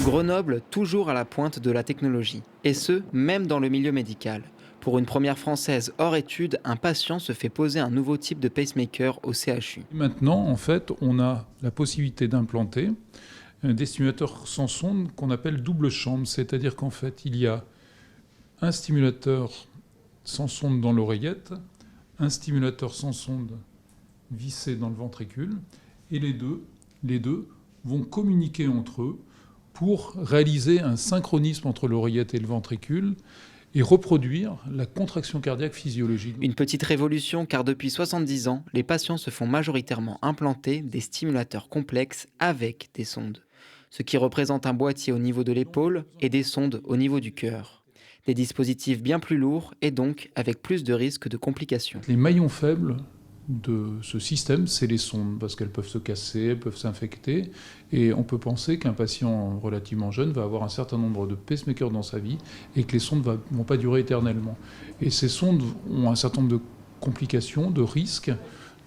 Grenoble, toujours à la pointe de la technologie, et ce, même dans le milieu médical. Pour une première française hors études, un patient se fait poser un nouveau type de pacemaker au CHU. Maintenant, en fait, on a la possibilité d'implanter des stimulateurs sans sonde qu'on appelle double chambre, c'est-à-dire qu'en fait, il y a un stimulateur sans sonde dans l'oreillette, un stimulateur sans sonde vissé dans le ventricule, et les deux vont communiquer entre eux pour réaliser un synchronisme entre l'oreillette et le ventricule et reproduire la contraction cardiaque physiologique. Une petite révolution car depuis 70 ans, les patients se font majoritairement implanter des stimulateurs complexes avec des sondes, ce qui représente un boîtier au niveau de l'épaule et des sondes au niveau du cœur. Des dispositifs bien plus lourds et donc avec plus de risques de complications. Les maillons faibles de ce système, c'est les sondes, parce qu'elles peuvent se casser, elles peuvent s'infecter, et on peut penser qu'un patient relativement jeune va avoir un certain nombre de pacemakers dans sa vie, et que les sondes ne vont pas durer éternellement. Et ces sondes ont un certain nombre de complications, de risques,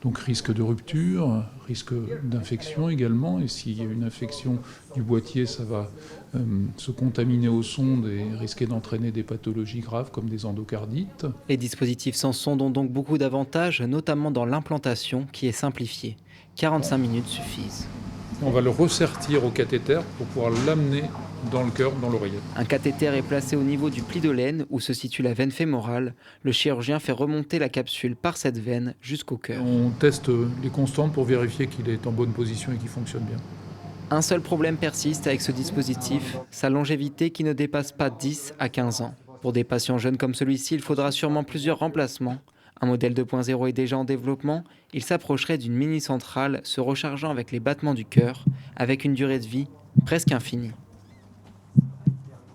donc risque de rupture, risque d'infection également, et s'il y a une infection du boîtier, ça va se contaminer aux sondes et risquer d'entraîner des pathologies graves comme des endocardites. Les dispositifs sans sonde ont donc beaucoup d'avantages, notamment dans l'implantation qui est simplifiée. 45 minutes suffisent. On va le ressertir au cathéter pour pouvoir l'amener dans le cœur, dans l'oreillette. Un cathéter est placé au niveau du pli de l'aine où se situe la veine fémorale. Le chirurgien fait remonter la capsule par cette veine jusqu'au cœur. On teste les constantes pour vérifier qu'il est en bonne position et qu'il fonctionne bien. Un seul problème persiste avec ce dispositif, sa longévité qui ne dépasse pas 10 à 15 ans. Pour des patients jeunes comme celui-ci, il faudra sûrement plusieurs remplacements. Un modèle 2.0 est déjà en développement. Il s'approcherait d'une mini-centrale se rechargeant avec les battements du cœur, avec une durée de vie presque infinie.